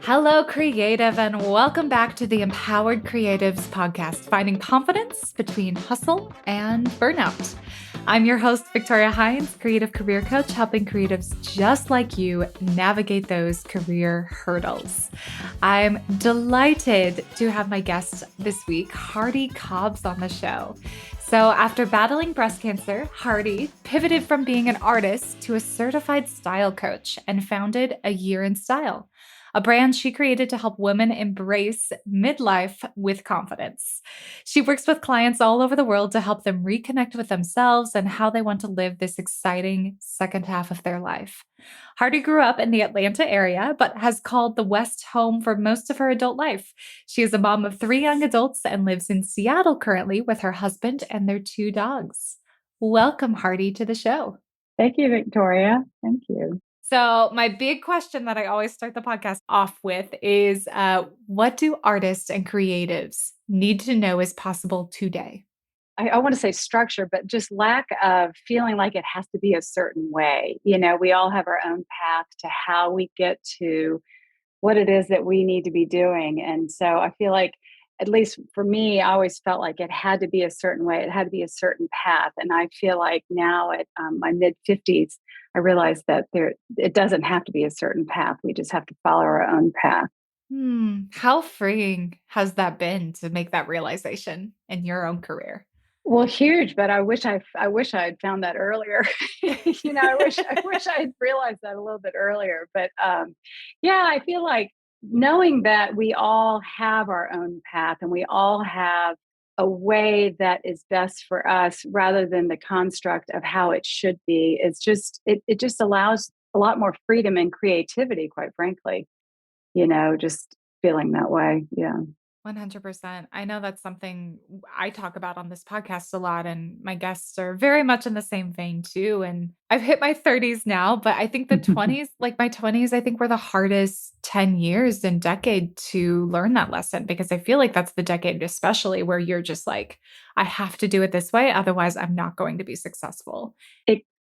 Hello, creative, and welcome back to the Empowered Creatives podcast, finding confidence between hustle and burnout. I'm your host, Victoria Hines, creative career coach, helping creatives just like you navigate those career hurdles. I'm delighted to have my guest this week, Hardie Cobbs, on the show. So after battling breast cancer, Hardie pivoted from being an artist to a certified style coach and founded A Year in Style, a brand she created to help women embrace midlife with confidence. She works with clients all over the world to help them reconnect with themselves and how they want to live this exciting second half of their life. Hardie grew up in the Atlanta area, but has called the West home for most of her adult life. She is a mom of 3 young adults and lives in Seattle currently with her husband and their 2 dogs. Welcome, Hardie, to the show. Thank you, Victoria. Thank you. So my big question that I always start the podcast off with is, what do artists and creatives need to know is possible today? I want to say structure, but just lack of feeling like it has to be a certain way. You know, we all have our own path to how we get to what it is that we need to be doing. And so I feel like, at least for me, I always felt like it had to be a certain way. It had to be a certain path. And I feel like now at my mid 50s, I realized that it doesn't have to be a certain path. We just have to follow our own path. How freeing has that been to make that realization in your own career? Well, huge, but I wish I had found that earlier. I wish I had realized that a little bit earlier. But yeah, I feel like knowing that we all have our own path and we all have a way that is best for us rather than the construct of how it should be is just it just allows a lot more freedom and creativity, quite frankly, just feeling that way. Yeah. 100%. I know that's something I talk about on this podcast a lot, and my guests are very much in the same vein too. And I've hit my 30s now, but I think the 20s, like my 20s, I think were the hardest 10 years and decade to learn that lesson, because I feel like that's the decade, especially where you're just like, I have to do it this way. Otherwise, I'm not going to be successful.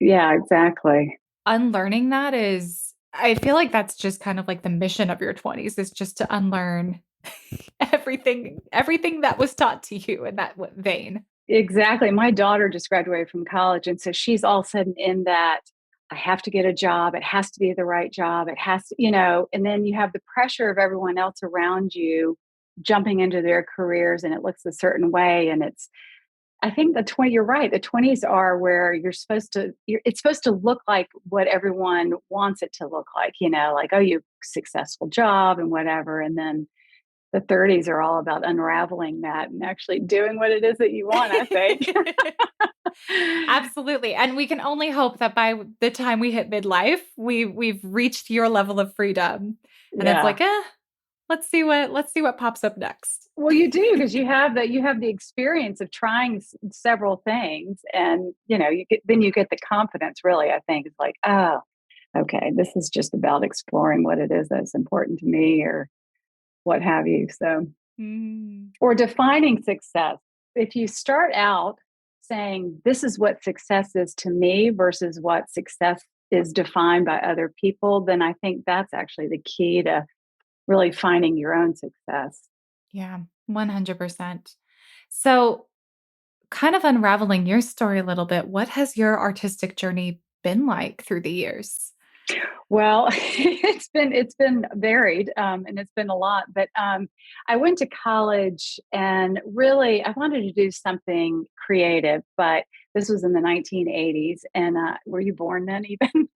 Yeah, exactly. Unlearning that is, I feel like that's just kind of like the mission of your 20s, is just to unlearn everything that was taught to you in that vein. Exactly. My daughter just graduated from college. And so she's all of a sudden in that I have to get a job. It has to be the right job. It has to, and then you have the pressure of everyone else around you jumping into their careers and it looks a certain way. And I think you're right. The 20s are where it's supposed to look like what everyone wants it to look like, like, oh, you successful job and whatever. And then the 30s are all about unraveling that and actually doing what it is that you want, I think. Absolutely. And we can only hope that by the time we hit midlife, we've reached your level of freedom. And it's like, let's see what pops up next. Well, you do, because you have the experience of trying several things, and you get the confidence. Really, I think it's like, oh, okay, this is just about exploring what it is that's important to me, or what have you. So, or defining success. If you start out saying, this is what success is to me versus what success is defined by other people, then I think that's actually the key to really finding your own success. Yeah, 100%. So, kind of unraveling your story a little bit, what has your artistic journey been like through the years? Well, it's been varied, and it's been a lot. But I went to college, and really, I wanted to do something creative. But this was in the 1980s, and were you born then? Even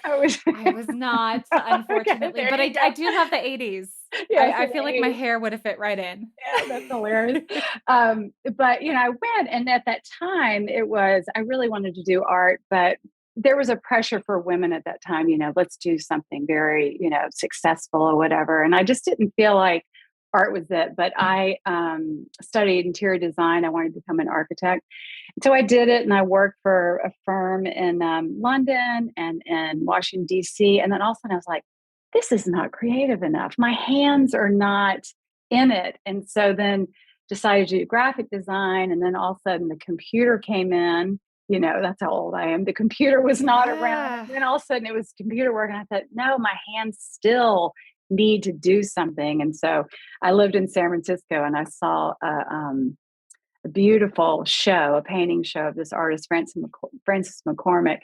I was not, unfortunately, but I do love the 80s. Yes, I feel like my hair would have fit right in. Yeah, that's hilarious. But I went, and at that time, I really wanted to do art, but there was a pressure for women at that time, let's do something very, successful or whatever. And I just didn't feel like art was it. But I studied interior design. I wanted to become an architect. So I did it, and I worked for a firm in London and in Washington, D.C. And then all of a sudden I was like, this is not creative enough. My hands are not in it. And so then decided to do graphic design. And then all of a sudden the computer came in. That's how old I am. The computer was not around. Yeah. And then all of a sudden it was computer work. And I thought, no, my hands still need to do something. And so I lived in San Francisco and I saw a beautiful show, a painting show of this artist, Francis McCormick.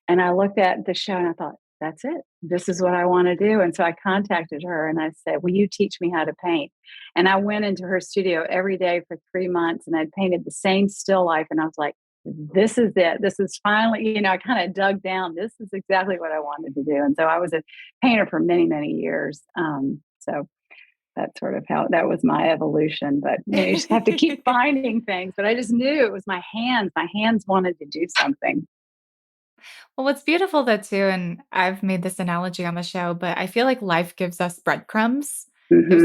And I looked at the show and I thought, that's it. This is what I want to do. And so I contacted her and I said, will you teach me how to paint? And I went into her studio every day for 3 months and I painted the same still life. And I was like, this is it. This is finally, I kind of dug down. This is exactly what I wanted to do. And so I was a painter for many, many years. So that's sort of how that was my evolution. But you just have to keep finding things. But I just knew it was my hands. My hands wanted to do something. Well, what's beautiful though too, and I've made this analogy on the show, but I feel like life gives us breadcrumbs. Hmm. There's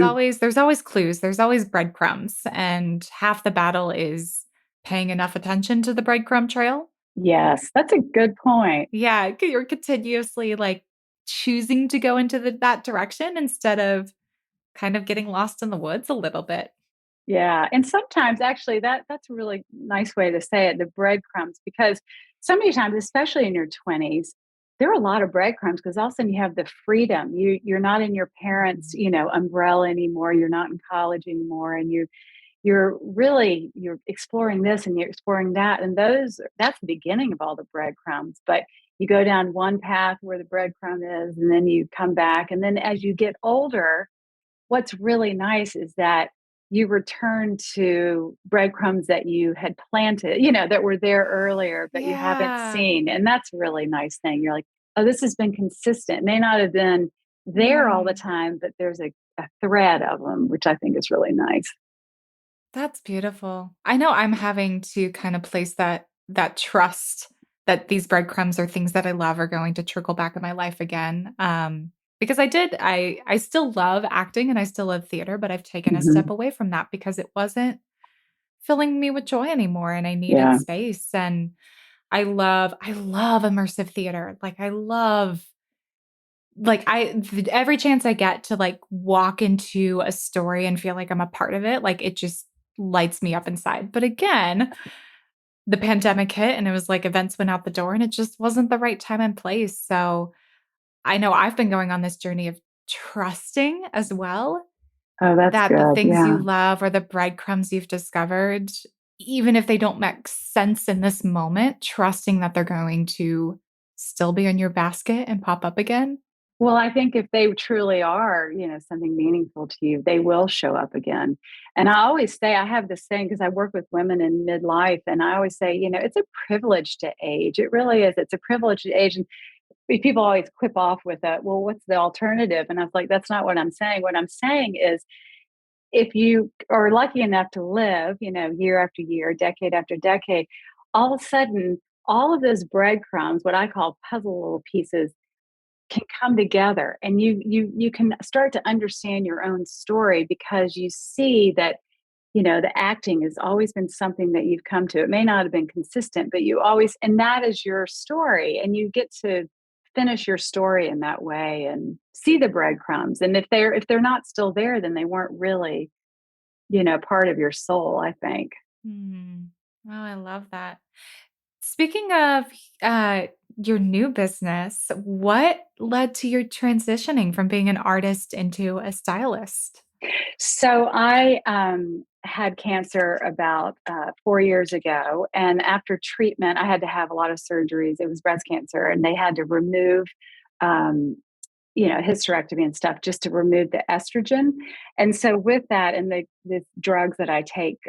always clues, there's always breadcrumbs, and half the battle is paying enough attention to the breadcrumb trail. Yes, that's a good point. Yeah, you're continuously like choosing to go into that direction instead of kind of getting lost in the woods a little bit. Yeah, and sometimes actually that's a really nice way to say it, the breadcrumbs, because so many times, especially in your 20s, there are a lot of breadcrumbs because all of a sudden you have the freedom. You're not in your parents', umbrella anymore. You're not in college anymore, and you're exploring this and you're exploring that, and that's the beginning of all the breadcrumbs. But you go down one path where the breadcrumb is, and then you come back, and then as you get older, what's really nice is that you return to breadcrumbs that you had planted, that were there earlier, but you haven't Yeah. seen. And that's a really nice thing. You're like, oh, this has been consistent. It may not have been there all the Mm. time, but there's a thread of them, which I think is really nice. That's beautiful. I know I'm having to kind of place that trust that these breadcrumbs are things that I love are going to trickle back in my life again. Because I still love acting and I still love theater, but I've taken a step Hmm. away from that because it wasn't filling me with joy anymore and I needed Yeah. space. And I love immersive theater. Every chance I get to like walk into a story and feel like I'm a part of it, like it just lights me up inside. But again, the pandemic hit and it was like events went out the door and it just wasn't the right time and place. So I know I've been going on this journey of trusting as well Oh, that's that the good. things you Yeah. love or the breadcrumbs you've discovered, even if they don't make sense in this moment, trusting that they're going to still be in your basket and pop up again. Well, I think if they truly are, something meaningful to you, they will show up again. And I always say, I have this thing because I work with women in midlife, and I always say, it's a privilege to age. It really is. It's a privilege to age. And people always quip off with that. Well, what's the alternative? And I was like, that's not what I'm saying. What I'm saying is, if you are lucky enough to live, year after year, decade after decade, all of a sudden, all of those breadcrumbs, what I call puzzle little pieces, can come together, and you can start to understand your own story because you see that the acting has always been something that you've come to. It may not have been consistent, but you always, and that is your story, and you get to finish your story in that way and see the breadcrumbs. And if they're not still there, then they weren't really part of your soul, I think. Hmm. Oh, I love that. Speaking of uh, your new business, what led to your transitioning from being an artist into a stylist? So I had cancer about 4 years ago, and after treatment, I had to have a lot of surgeries. It was breast cancer, and they had to remove, um, hysterectomy and stuff just to remove the estrogen. And so with that, and the drugs that I take,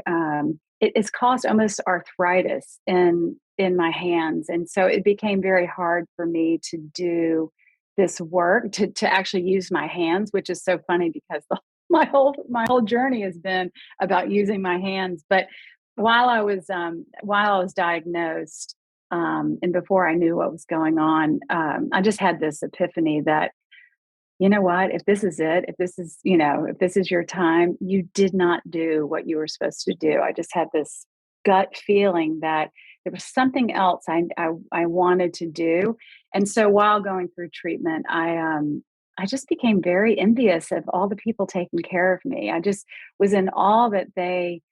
it's caused almost arthritis in my hands, and so it became very hard for me to do this work to actually use my hands, which is so funny because my whole journey has been about using my hands. But while I was diagnosed, and before I knew what was going on, I just had this epiphany that, you know what, if this is it, if this is your time, you did not do what you were supposed to do. I just had this gut feeling that there was something else I wanted to do. And so while going through treatment, I just became very envious of all the people taking care of me. I just was in awe that they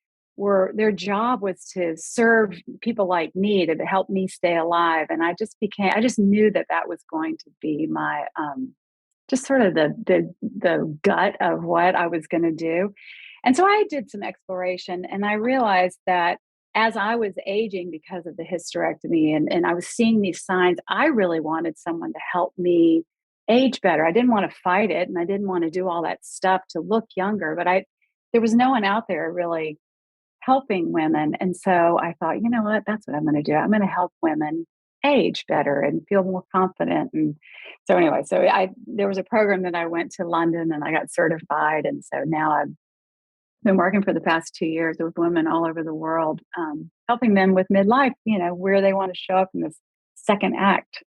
their job was to serve people like me, to help me stay alive. And I just knew that that was going to be my, just sort of the gut of what I was going to do. And so I did some exploration, and I realized that as I was aging because of the hysterectomy, and I was seeing these signs, I really wanted someone to help me age better. I didn't want to fight it, and I didn't want to do all that stuff to look younger, but there was no one out there really helping women. And so I thought, you know what, that's what I'm going to do. I'm going to help women age better and feel more confident. And so anyway, there was a program that I went to London and I got certified. And so now I've been working for the past 2 years with women all over the world, helping them with midlife, where they want to show up in this second act.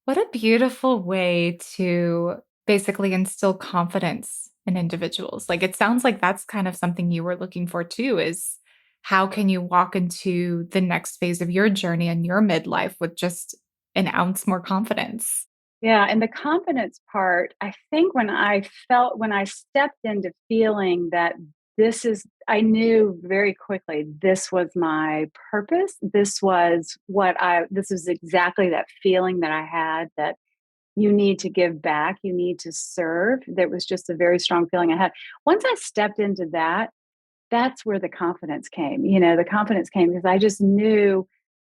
What a beautiful way to basically instill confidence in individuals. Like it sounds like that's kind of something you were looking for too, is how can you walk into the next phase of your journey and your midlife with just an ounce more confidence? Yeah, and the confidence part, I think when I stepped into feeling that I knew very quickly this was my purpose. This was exactly that feeling that I had, that you need to give back, you need to serve. That was just a very strong feeling I had. Once I stepped into that, that's where the confidence came. The confidence came because I just knew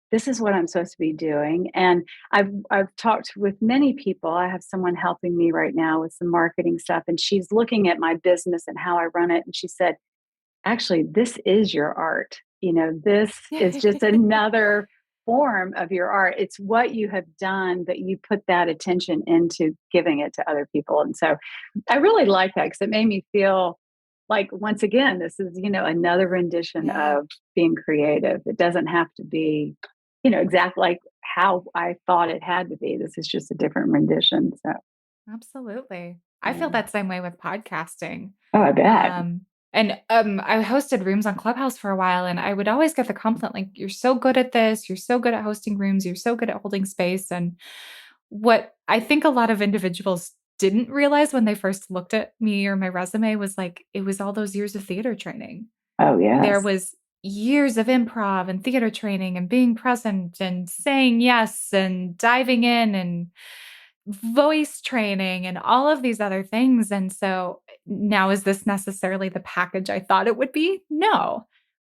this is what I'm supposed to be doing. And I've talked with many people. I have someone helping me right now with some marketing stuff, and she's looking at my business and how I run it. And she said, actually, this is your art. This is just another form of your art. It's what you have done that you put that attention into giving it to other people. And so I really like that because it made me feel like, once again, this is, another rendition Yeah, of being creative. It doesn't have to be, exactly like how I thought it had to be. This is just a different rendition. So, absolutely. I feel yeah. that same way with podcasting. Oh, I bet. I hosted rooms on Clubhouse for a while, and I would always get the compliment, like, "You're so good at this. You're so good at hosting rooms. You're so good at holding space." And what I think a lot of individuals didn't realize when they first looked at me or my resume was like, it was all those years of theater training. Oh, There yes. was years of improv and theater training and being present and saying yes and diving in and voice training and all of these other things. And so now, is this necessarily the package I thought it would be? No,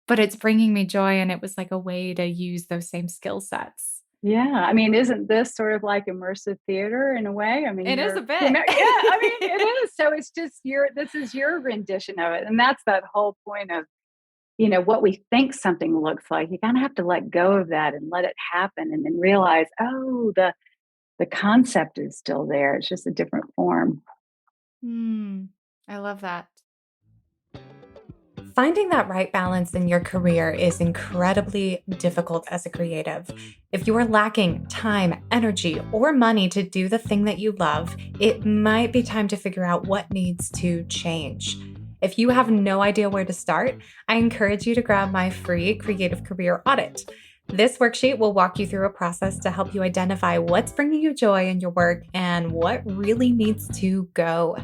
but it's bringing me joy. And it was like a way to use those same skill sets. Yeah, I mean, isn't this sort of like immersive theater in a way? I mean, It is a yeah, bit. I mean, it is. So it's just this is your rendition of it. And that's that whole point of, what we think something looks like. You kind of have to let go of that and let it happen and then realize, oh, the concept is still there. It's just a different form. Hmm, I love that. Finding that right balance in your career is incredibly difficult as a creative. If you are lacking time, energy, or money to do the thing that you love, it might be time to figure out what needs to change. If you have no idea where to start, I encourage you to grab my free creative career audit. This worksheet will walk you through a process to help you identify what's bringing you joy in your work and what really needs to go.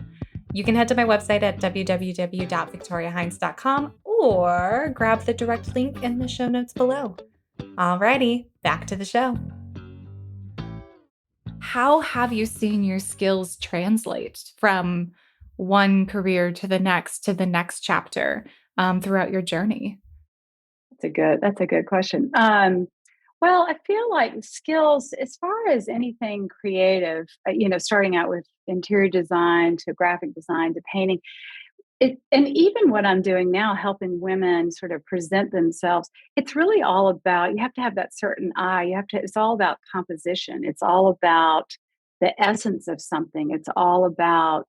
You can head to my website at www.victoriahines.com or grab the direct link in the show notes below. Alrighty, back to the show. How have you seen your skills translate from one career to the next chapter throughout your journey? That's a good question. Well, I feel like skills, as far as anything creative, starting out with interior design to graphic design to painting, and even what I'm doing now, helping women sort of present themselves, it's really all about, you have to have that certain eye. It's all about composition. It's all about the essence of something. It's all about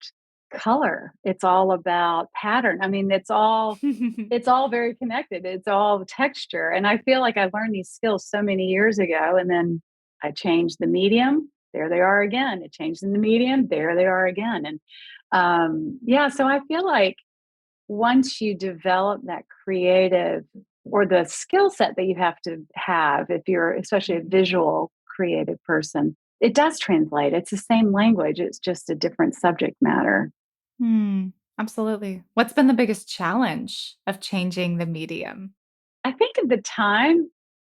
color. It's all about pattern. I mean, it's all very connected. It's all texture. And I feel like I learned these skills so many years ago. And then I changed the medium. There they are again. It changed in the medium. There they are again. And yeah, so I feel like once you develop that creative or the skill set that you have, if you're especially a visual creative person, it does translate. It's the same language, it's just a different subject matter. Hmm. Absolutely. What's been the biggest challenge of changing the medium? I think at the time,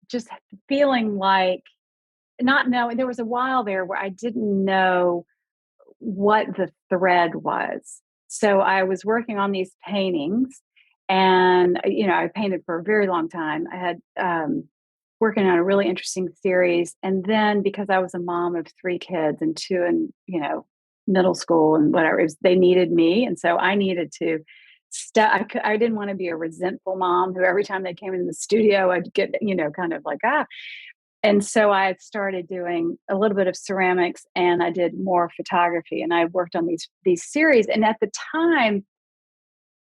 just feeling like not knowing, there was a while there where I didn't know what the thread was. So I was working on these paintings and I painted for a very long time. I had working on a really interesting series, and then because I was a mom of three kids and two in, middle school and whatever, they needed me, and so I needed to I didn't want to be a resentful mom who every time they came in the studio I'd get, kind of like, and so I started doing a little bit of ceramics and I did more photography and I worked on these series. And at the time,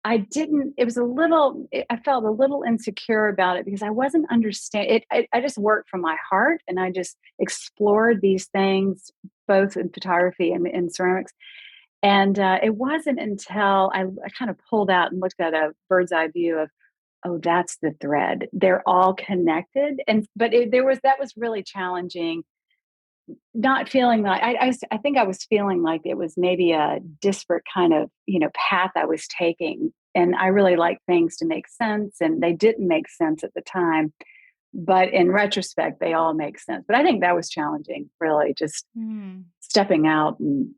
I didn't, it was a little, I felt a little insecure about it because I wasn't understand it. I just worked from my heart and I just explored these things, both in photography and in ceramics. And it wasn't until I kind of pulled out and looked at a bird's eye view of, oh, that's the thread. They're all connected. And but there was that was really challenging. Not feeling like I think I was feeling like it was maybe a disparate kind of path I was taking, and I really like things to make sense, and they didn't make sense at the time. But in retrospect, they all make sense. But I think that was challenging, really, just Hmm. stepping out and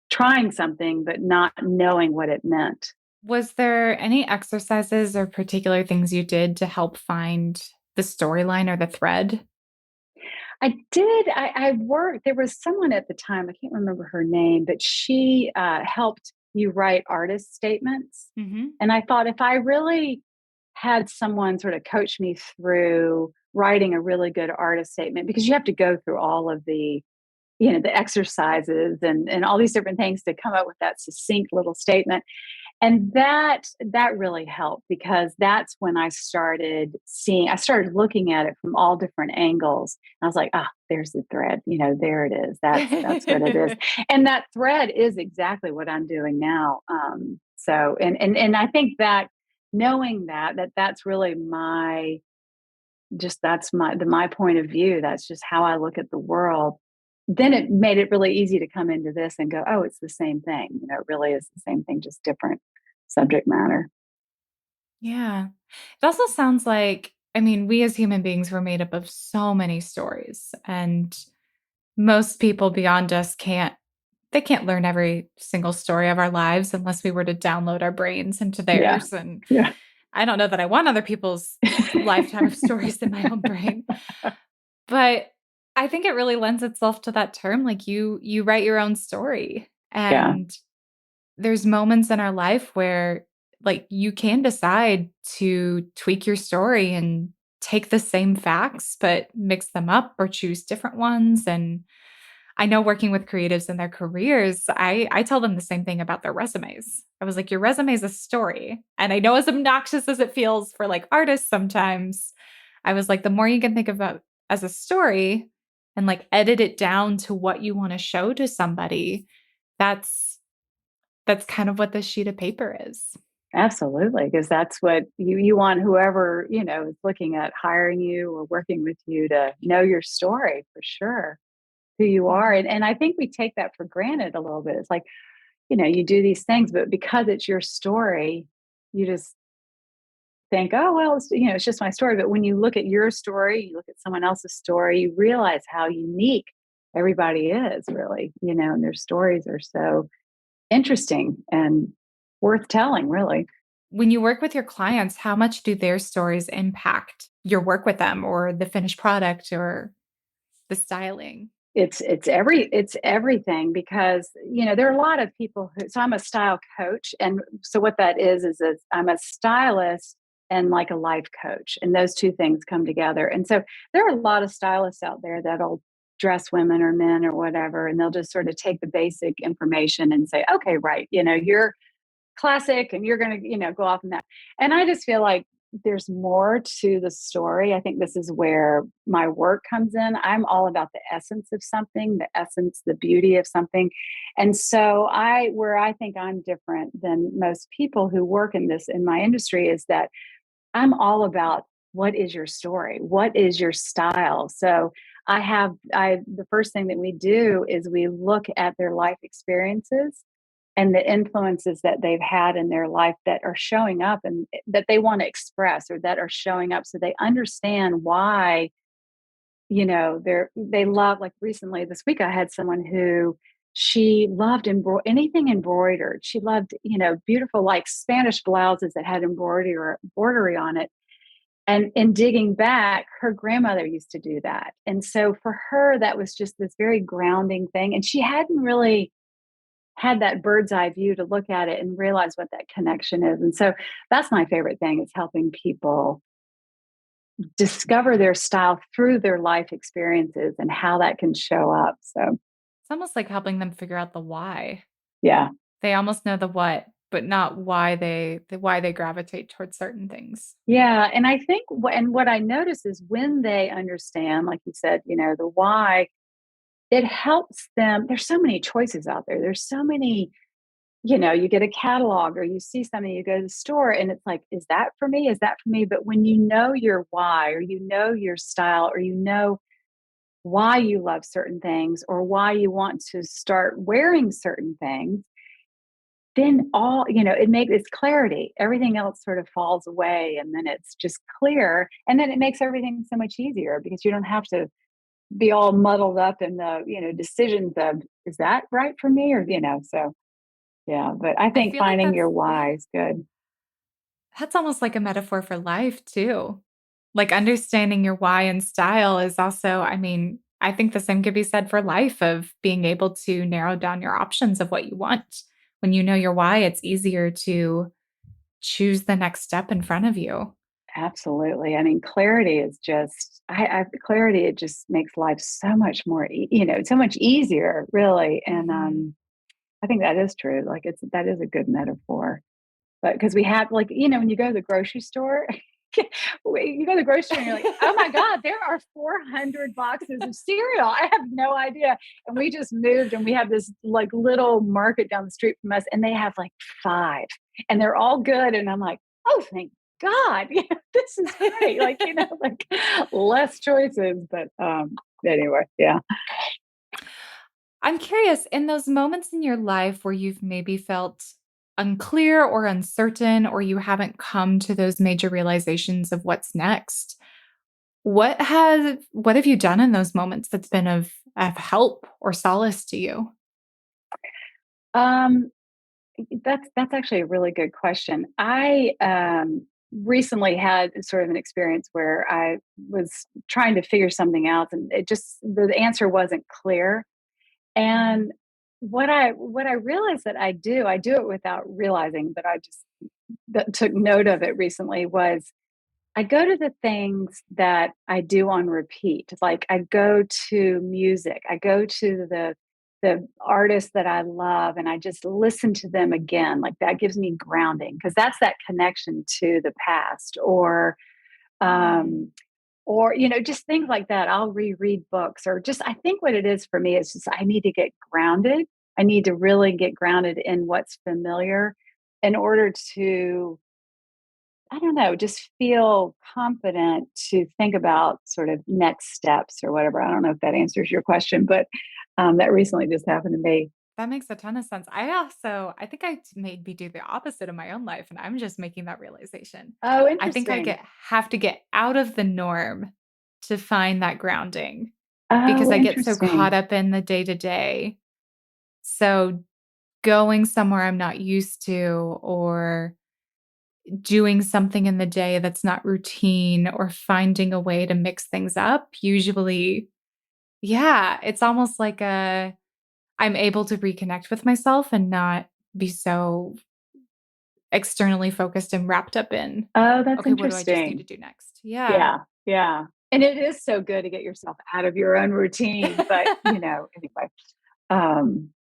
trying something, but not knowing what it meant. Was there any exercises or particular things you did to help find the storyline or the thread? I did. I worked. There was someone at the time, I can't remember her name, but she helped you write artist statements. Hmm. And I thought if I really had someone sort of coach me through writing a really good artist statement, because you have to go through all of the exercises and all these different things to come up with that succinct little statement, and that really helped because that's when I started looking at it from all different angles. And I was like, there's the thread, there it is. That's what it is. And that thread is exactly what I'm doing now. So and I think that knowing that's really my point of view. That's just how I look at the world. Then it made it really easy to come into this and go, oh, it's the same thing. It really is the same thing, just different subject matter. Yeah. It also sounds like, I mean, we as human beings were made up of so many stories, and most people beyond us can't learn every single story of our lives unless we were to download our brains into Yeah. theirs. And Yeah. I don't know that I want other people's lifetime of stories in my own brain. But I think it really lends itself to that term, like you write your own story. Yeah. And there's moments in our life where like you can decide to tweak your story and take the same facts but mix them up or choose different ones. And I know working with creatives in their careers, I tell them the same thing about their resumes. I was like, your resume is a story. And I know as obnoxious as it feels for like artists sometimes, I was like, the more you can think about as a story and like edit it down to what you want to show to somebody, that's that's kind of what this sheet of paper is. Absolutely. Because that's what you want whoever, is looking at hiring you or working with you to know your story for sure, who you are. Mhm. And I think we take that for granted a little bit. It's like, you do these things, but because it's your story, you just think, oh, well, it's just my story. But when you look at your story, you look at someone else's story, you realize how unique everybody is really, and their stories are so interesting and worth telling, really. When you work with your clients, how much do their stories impact your work with them or the finished product or the styling? It's everything because there are a lot of people who, so I'm a style coach, and so what that is I'm a stylist and like a life coach, and those two things come together. And so there are a lot of stylists out there that'll dress women or men or whatever, and they'll just sort of take the basic information and say, okay, right, you're classic and you're going to go off in that. And I just feel like there's more to the story. I think this is where my work comes in. I'm all about the essence of something, the essence, the beauty of something. And so where I think I'm different than most people who work in my industry is that I'm all about what is your story? What is your style? So the first thing that we do is we look at their life experiences and the influences that they've had in their life that are showing up and that they want to express or that are showing up so they understand why, they love, like recently this week I had someone who she loved anything embroidered. She loved, beautiful like Spanish blouses that had embroidery on it. And in digging back, her grandmother used to do that. And so for her, that was just this very grounding thing. And she hadn't really had that bird's eye view to look at it and realize what that connection is. And so that's my favorite thing, is helping people discover their style through their life experiences and how that can show up. So, It's almost like helping them figure out the why. yeah. They almost know the what, but not why they gravitate towards certain things. Yeah. And I think, what I notice is when they understand, like you said, the why, it helps them. There's so many choices out there. There's so many, you get a catalog or you see something, you go to the store and it's like, is that for me? Is that for me? But when you know your why, or your style, or why you love certain things or why you want to start wearing certain things, then it's clarity. Everything else sort of falls away and then it's just clear. And then it makes everything so much easier because you don't have to be all muddled up in the, decisions of, is that right for me? Or, so yeah. But I I think feel like finding that's your yeah, why is good. that's almost like a metaphor for life too. Like understanding your why and style is also, I mean, I think the same could be said for life, of being able to narrow down your options of what you want. When you know your why, it's easier to choose the next step in front of you. Absolutely. I mean, clarity is just, clarity, it just makes life so much more, so much easier, really. And Mhm. I think that is true. Like that is a good metaphor. But because we have, like, when you go to the grocery store, you go to the grocery store and you're like, oh my God, there are 400 boxes of cereal. I have no idea. And we just moved and we have this like little market down the street from us and they have like five and they're all good. And I'm like, oh, thank God. This is great. Like, like less choices. But anyway, yeah. I'm curious, in those moments in your life where you've maybe felt unclear or uncertain, or you haven't come to those major realizations of what's next, what have you done in those moments that's been of help or solace to you? Um, that's actually a really good question. I recently had sort of an experience where I was trying to figure something out, and the answer wasn't clear. Mhm. And what I realized that I do it without realizing, but I just took note of it recently, was I go to the things that I do on repeat. Like I go to music, I go to the artists that I love and I just listen to them again. Like that gives me grounding because that's that connection to the past Mm. um just things like that. I'll reread books or just I think what it is for me is just I need to get grounded. I need to really get grounded in what's familiar in order to, I don't know, just feel confident to think about sort of next steps or whatever. I don't know if that answers your question, but that recently just happened to me. That makes a ton of sense. I think I made me do the opposite in my own life, and I'm just making that realization. Oh, I think interesting. have to get out of the norm to find that grounding, because Oh, I get so caught interesting. up in the day to day. So going somewhere I'm not used to, or doing something in the day that's not routine, or finding a way to mix things up, usually, yeah, it's almost like I'm able to reconnect with myself and not be so externally focused and wrapped up in, Oh, that's okay, what do I just need to interesting. do next? Yeah. Yeah, yeah. And it is so good to get yourself out of your own routine. But, anyway.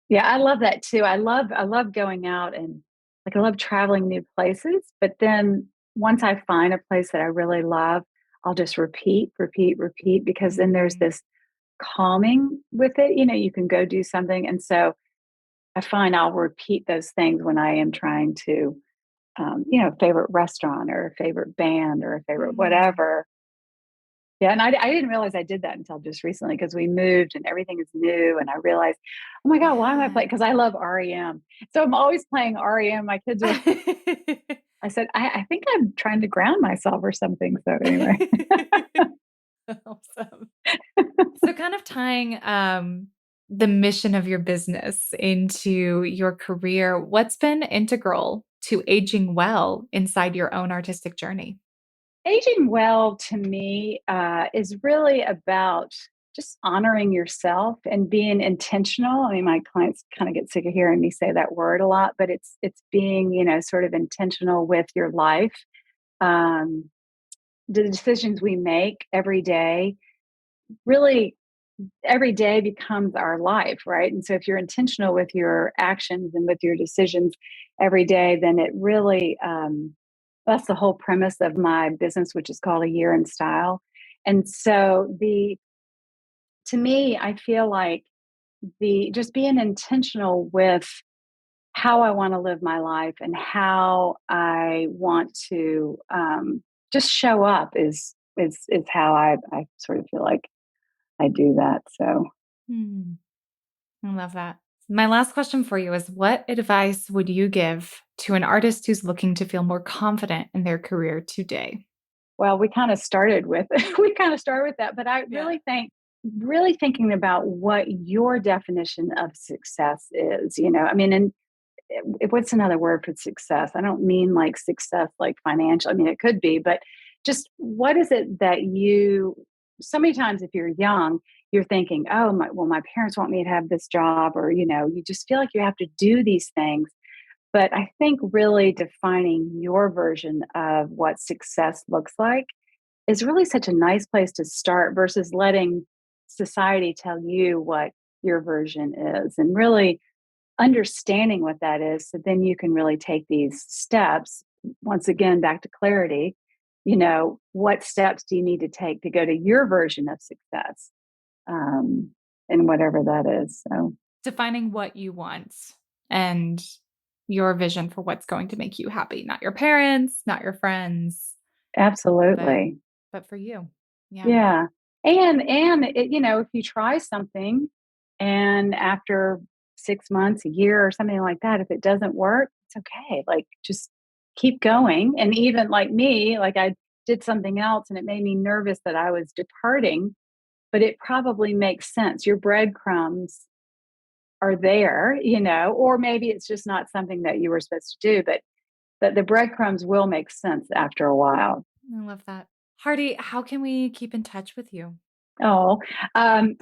Yeah, I love that too. I love going out and like I love traveling new places, but then once I find a place that I really love, I'll just repeat, repeat, repeat because then there's Mhm. this calming with it. You can go do something. And so I find I'll repeat those things when I am trying to, favorite restaurant or a favorite band or a favorite Mm. whatever. Yeah, and I didn't realize I did that until just recently because we moved and everything is new. And I realized, oh my God, why am I playing? Yeah. Because I love REM. So I'm always playing REM. My kids were, I said, I think I'm trying to ground myself or something. So anyway. Awesome. So kind of tying the mission of your business into your career, what's been integral to aging well inside your own artistic journey? Aging well to me is really about just honoring yourself and being intentional. I mean, my clients kind of get sick of hearing me say that word a lot, but it's being, sort of intentional with your life. Um, the decisions we make every day, really every day becomes our life, right? And so if you're intentional with your actions and with your decisions every day, then it really that's the whole premise of my business, which is called A Year in Style. And so the to me, I feel like the just being intentional with how I want to live my life and how I want to just show up is how I sort of feel like I do that. So Hmm, I love that. My last question for you is, what advice would you give to an artist who's looking to feel more confident in their career today? well, we kind of started with we kind of started with that, but I Yeah. really think really thinking about what your definition of success is, I mean, and what's another word for success? I don't mean like success like financial. I mean, it could be, but just what is it that so many times if you're young, you're thinking, oh, my parents want me to have this job, or, you just feel like you have to do these things. But I think really defining your version of what success looks like is really such a nice place to start versus letting society tell you what your version is, and really understanding what that is. So then you can really take these steps. Once again, back to clarity, what steps do you need to take to go to your version of success? Um, and whatever that is. So, Defining what you want and your vision for what's going to make you happy, not your parents, not your friends, but absolutely. but for you. Yeah. Yeah. And if you try something and after 6 months, a year or something like that, if it doesn't work, it's okay. Like just keep going. And even like me, like I did something else and it made me nervous that I was departing, but it probably makes sense. Your breadcrumbs are there, or maybe it's just not something that you were supposed to do, but that the breadcrumbs will make sense after a while. I love that. Hardie, how can we keep in touch with you? Oh,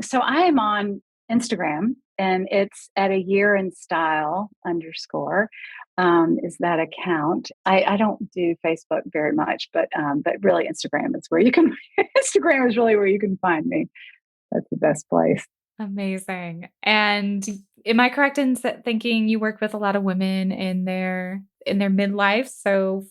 so I am on Instagram and it's at A Year in Style underscore is that account. I don't do Facebook very much, but really Instagram is where you can Instagram is really where you can find me. That's the best place. Amazing. And am I correct in thinking you work with a lot of women in their midlife, so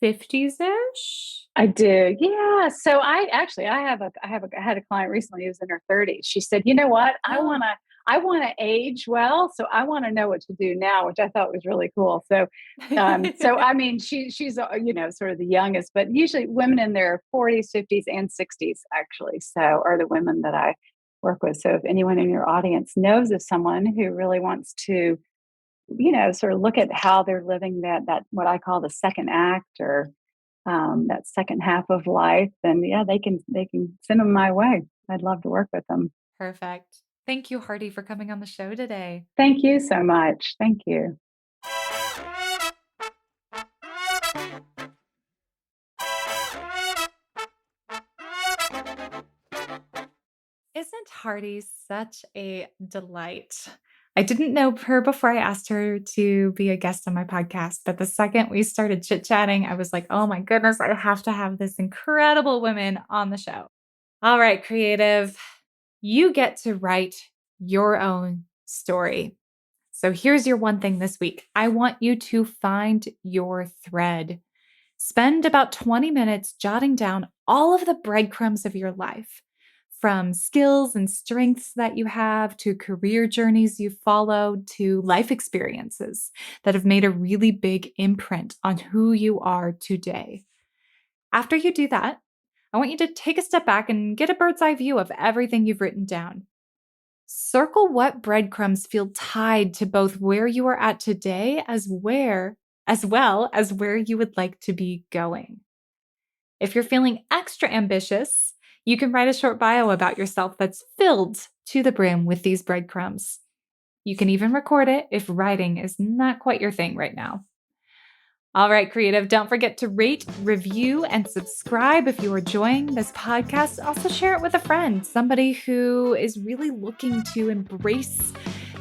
50s-ish? I do. Yeah. So I had a client recently who's in her 30s. She said, "You know what? Oh, I want to age well, so I want to know what to do now," which I thought was really cool. So I mean, she's sort of the youngest, but usually women in their 40s, 50s, and 60s actually. So are the women that I work with. So if anyone in your audience knows of someone who really wants to, sort of look at how they're living that what I call the second act, or that second half of life, then yeah, they can send them my way. I'd love to work with them. perfect. Thank you, Hardie, for coming on the show today. Thank you so much. Thank you. Isn't Hardie such a delight? I didn't know her before I asked her to be a guest on my podcast, but the second we started chit-chatting, I was like, "Oh my goodness, I have to have this incredible woman on the show." All right, creative, you get to write your own story. So here's your one thing this week. I want you to find your thread. Spend about 20 minutes jotting down all of the breadcrumbs of your life, from skills and strengths that you have to career journeys you've followed to life experiences that have made a really big imprint on who you are today. After you do that, I want you to take a step back and get a bird's eye view of everything you've written down. Circle what breadcrumbs feel tied to both where you are at today as well as where you would like to be going. If you're feeling extra ambitious, you can write a short bio about yourself that's filled to the brim with these breadcrumbs. You can even record it if writing is not quite your thing right now. All right, creative, don't forget to rate, review, and subscribe if you are enjoying this podcast. Also share it with a friend, somebody who is really looking to embrace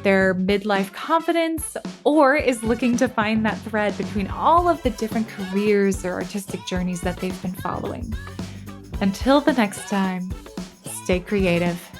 their midlife confidence or is looking to find that thread between all of the different careers or artistic journeys that they've been following. Until the next time, stay creative.